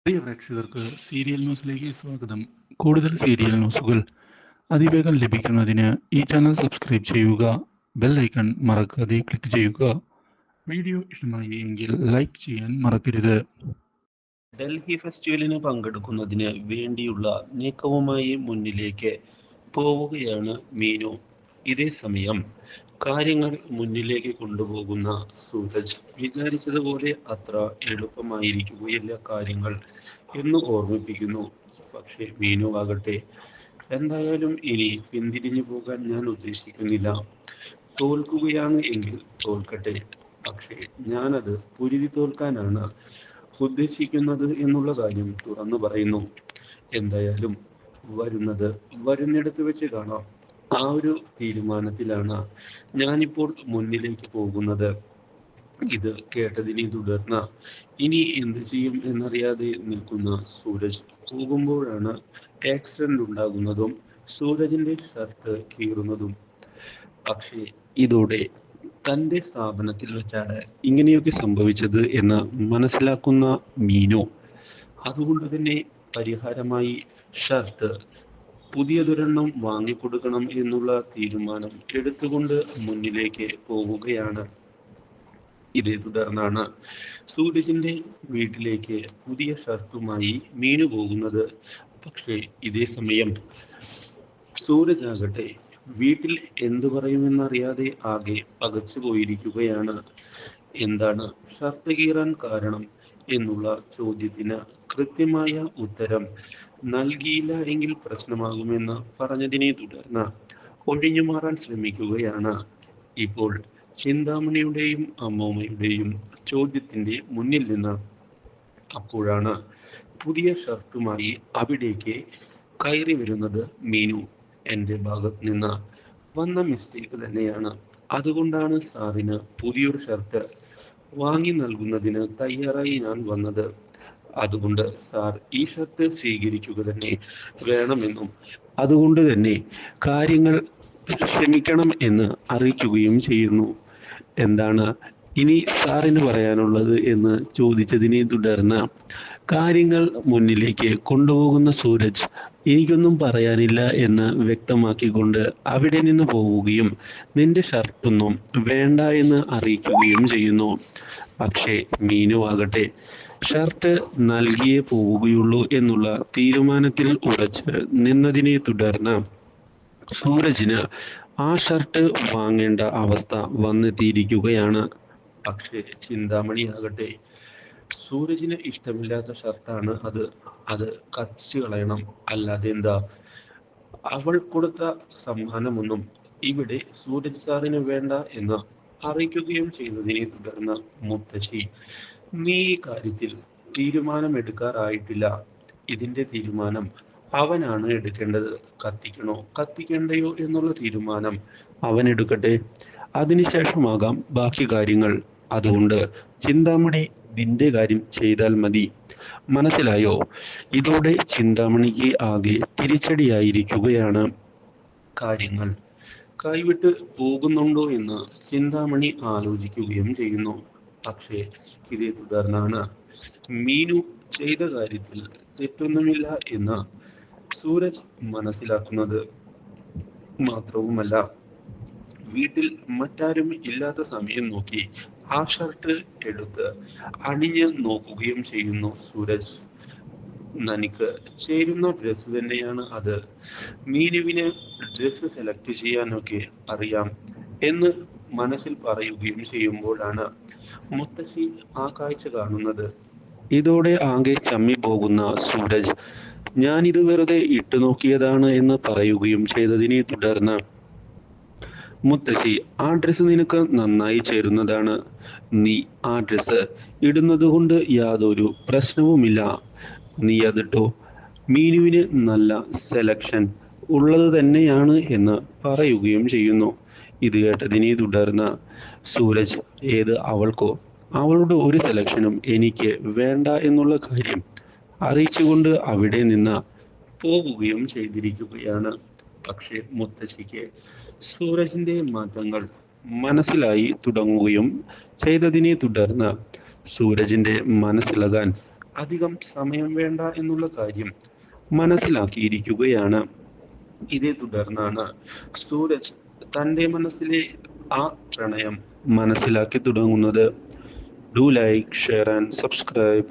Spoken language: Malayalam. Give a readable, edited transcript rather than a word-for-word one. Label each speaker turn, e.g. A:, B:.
A: പ്രിയ പ്രേക്ഷകർക്ക് സീരിയൽ ന്യൂസിലേക്ക് സ്വാഗതം. കൂടുതൽ സീരിയൽ ന്യൂസുകൾ അതിവേഗം ലഭിക്കുന്നതിന് ഈ ചാനൽ സബ്സ്ക്രൈബ് ചെയ്യുക. ബെൽ ഐക്കൺ മറക്കാതെ ക്ലിക്ക് ചെയ്യുക. വീഡിയോ ഇഷ്ടമായി എങ്കിൽ ലൈക്ക് ചെയ്യാൻ മറക്കരുത്.
B: ഡൽഹി ഫെസ്റ്റിവലിന് പങ്കെടുക്കുന്നതിന് വേണ്ടിയുള്ള നീക്കവുമായി മുന്നിലേക്ക് പോവുകയാണ് മീനു. ഇതേസമയം കാര്യങ്ങൾ മുന്നിലേക്ക് കൊണ്ടുപോകുന്ന സൂരജ് വിചാരിച്ചതുപോലെ അത്ര എളുപ്പമായിരിക്കുകയില്ല കാര്യങ്ങൾ എന്ന് ഓർമ്മിപ്പിക്കുന്നു. പക്ഷെ മീനു ആകട്ടെ, എന്തായാലും ഇനി പിന്തിരിഞ്ഞു പോകാൻ ഞാൻ ഉദ്ദേശിക്കുന്നില്ല. തോൽക്കുകയാണ് എങ്കിൽ തോൽക്കട്ടെ, പക്ഷേ ഞാനത് പൊരുതി തോൽക്കാനാണ് ഉദ്ദേശിക്കുന്നത് എന്നുള്ള കാര്യം തുറന്നു പറയുന്നു. എന്തായാലും വരുന്നിടത്ത് വെച്ച് കാണാം. ആ ഒരു തീരുമാനത്തിലാണ് ഞാനിപ്പോൾ മുന്നിലേക്ക് പോകുന്നത്. ഇത് കേട്ടതിനെ തുടർന്ന് ഇനി എന്ത് ചെയ്യും എന്നറിയാതെ നിൽക്കുന്ന സൂരജ് പോകുമ്പോഴാണ് ആക്സിഡന്റ് ഉണ്ടാകുന്നതും സൂരജിന്റെ ഷർട്ട് കീറുന്നതും. പക്ഷേ ഇതോടെ തന്റെ സ്ഥാപനത്തിൽ വെച്ചാണ് ഇങ്ങനെയൊക്കെ സംഭവിച്ചത് എന്ന് മനസ്സിലാക്കുന്ന മീനു, അതുകൊണ്ട് തന്നെ പരിഹാരമായി ഷർട്ട് പുതിയതൊരെണ്ണം വാങ്ങിക്കൊടുക്കണം എന്നുള്ള തീരുമാനം എടുത്തുകൊണ്ട് മുന്നിലേക്ക് പോവുകയാണ്. ഇതേ തുടർന്നാണ് സൂരജിന്റെ വീട്ടിലേക്ക് പുതിയ ഷർട്ടുമായി മീനു പോകുന്നത്. പക്ഷേ ഇതേ സമയം സൂരജ് ആകട്ടെ വീട്ടിൽ എന്തു പറയുമെന്നറിയാതെ ആകെ പകച്ചു പോയിരിക്കുകയാണ്. എന്താണ് ഷർട്ട് കീറാൻ കാരണം എന്നുള്ള ചോദ്യത്തിന് കൃത്യമായ ഉത്തരം നൽകിയില്ല എങ്കിൽ പ്രശ്നമാകുമെന്ന് പറഞ്ഞതിനെ തുടർന്ന് ഒഴിഞ്ഞു മാറാൻ ശ്രമിക്കുകയാണ് ഇപ്പോൾ ചിന്താമണിയുടെയും അമ്മൂമ്മയുടെയും ചോദ്യത്തിന്റെ മുന്നിൽ നിന്ന്. അപ്പോഴാണ് പുതിയ ഷർട്ടുമായി അവിടേക്ക് കയറി വരുന്നത് മീനു. എൻ്റെ ഭാഗത്ത് നിന്ന് വന്ന മിസ്റ്റേക്ക് തന്നെയാണ്. അതുകൊണ്ടാണ് സാറിന് പുതിയൊരു ഷർട്ട് വാങ്ങി നൽകുന്നതിന് തയ്യാറായി ഞാൻ വന്നത്. അതുകൊണ്ട് സാർ ഈ ഷർട്ട് സ്വീകരിക്കുക തന്നെ വേണമെന്നും അതുകൊണ്ട് തന്നെ കാര്യങ്ങൾ ക്ഷമിക്കണം എന്ന് അറിയിക്കുകയും ചെയ്യുന്നു. എന്താണ് ഇനി സാറിന് പറയാനുള്ളത് എന്ന് ചോദിച്ചതിനെ തുടർന്ന് കാര്യങ്ങൾ മുന്നിലേക്ക് കൊണ്ടുപോകുന്ന സൂരജ് എനിക്കൊന്നും പറയാനില്ല എന്ന് വ്യക്തമാക്കിക്കൊണ്ട് അവിടെ നിന്ന് പോവുകയും നിന്റെ ഷർട്ടൊന്നും വേണ്ട എന്ന് അറിയിക്കുകയും ചെയ്യുന്നു. പക്ഷേ മീനു ആകട്ടെ ഷർട്ട് നൽകിയേ പോവുകയുള്ളൂ എന്നുള്ള തീരുമാനത്തിൽ ഉറച്ച് നിന്നതിനെ തുടർന്ന് സൂരജിന് ആ ഷർട്ട് വാങ്ങേണ്ട അവസ്ഥ വന്നെത്തിയിരിക്കുകയാണ്. പക്ഷേ ചിന്താമണിയാകട്ടെ സൂരജിന് ഇഷ്ടമില്ലാത്ത ഷർട്ടാണ് അത് കത്തിച്ചു കളയണം, അല്ലാതെ എന്താ. അവൾ കൊടുത്ത സമ്മാനമൊന്നും ഇവിടെ സൂരജ് സാറിന് വേണ്ട എന്ന് അറിയിക്കുകയും ചെയ്തതിനെ തുടർന്ന് മുത്തശ്ശി, നീ ഈ കാര്യത്തിൽ തീരുമാനമെടുക്കാറായിട്ടില്ല. ഇതിന്റെ തീരുമാനം അവനാണ് എടുക്കേണ്ടത്. കത്തിക്കണോ കത്തിക്കണ്ടയോ എന്നുള്ള തീരുമാനം അവൻ എടുക്കട്ടെ, അതിനുശേഷമാകാം ബാക്കി കാര്യങ്ങൾ. അതുകൊണ്ട് ചിന്താമണി നിന്റെ കാര്യം ചെയ്താൽ മതി, മനസ്സിലായോ? ഇതോടെ ചിന്താമണിക്ക് ആകെ തിരിച്ചടിയായിരിക്കുകയാണ്. കാര്യങ്ങൾ കൈവിട്ട് പോകുന്നുണ്ടോ എന്ന് ചിന്താമണി ആലോചിക്കുകയും ചെയ്യുന്നു. പക്ഷേ ഇതേ തുടർന്നാണ് മീനു ചെയ്ത കാര്യത്തിൽ തെറ്റൊന്നുമില്ല എന്ന് സൂരജ് മനസ്സിലാക്കുന്നത്. മാത്രവുമല്ല, വീട്ടിൽ മറ്റാരും ഇല്ലാത്ത സമയം നോക്കി ആ ഷർട്ട് എടുത്ത് അണിഞ്ഞ് നോക്കുകയും ചെയ്യുന്നു സൂരജ്. നനിക്ക് ചേരുന്ന ഡ്രസ്സ് തന്നെയാണ് അത്. മീനുവിന് ഡ്രസ്സ് സെലക്ട് ചെയ്യാനൊക്കെ അറിയാം എന്ന് മനസ്സിൽ പറയുകയും ചെയ്യുമ്പോഴാണ് മുത്തശ്ശി ആ കാഴ്ച കാണുന്നത്. ഇതോടെ ആകെ ചമ്മി പോകുന്ന സൂരജ്, ഞാനിത് വെറുതെ ഇട്ടു നോക്കിയതാണ് എന്ന് പറയുകയും ചെയ്തതിനെ തുടർന്ന് മുത്തശ്ശി, ആ ഡ്രസ്സ് നിനക്ക് നന്നായി ചേരുന്നതാണ്. നീ ആ ഡ്രസ്സ് ഇടുന്നത് കൊണ്ട് യാതൊരു പ്രശ്നവുമില്ല. നീ അതിട്ടോ. മീനുവിന് നല്ല സെലക്ഷൻ ഉള്ളത് തന്നെയാണ് എന്ന് പറയുകയും ചെയ്യുന്നു. ഇത് കേട്ടതിനെ തുടർന്ന് സൂരജ്, ഏത് അവൾക്കോ? അവളുടെ ഒരു സെലക്ഷനും എനിക്ക് വേണ്ട എന്നുള്ള കാര്യം അറിയിച്ചുകൊണ്ട് അവിടെ നിന്ന് പോവുകയും ചെയ്തിരിക്കുകയാണ്. പക്ഷേ മുത്തശ്ശിക്ക് സൂരജിന്റെ മാറ്റങ്ങൾ മനസ്സിലായി തുടങ്ങുകയും ചെയ്തതിനെ തുടർന്ന് സൂരജിന്റെ മനസ്സിളകാൻ അധികം സമയം വേണ്ട എന്നുള്ള കാര്യം മനസ്സിലാക്കിയിരിക്കുകയാണ്. ഇതേ തുടർന്നാണ് സൂരജ് തൻ്റെ മനസ്സിലെ ആ പ്രണയം മനസ്സിലാക്കി തുടങ്ങുന്നത്. Do like, share and subscribe.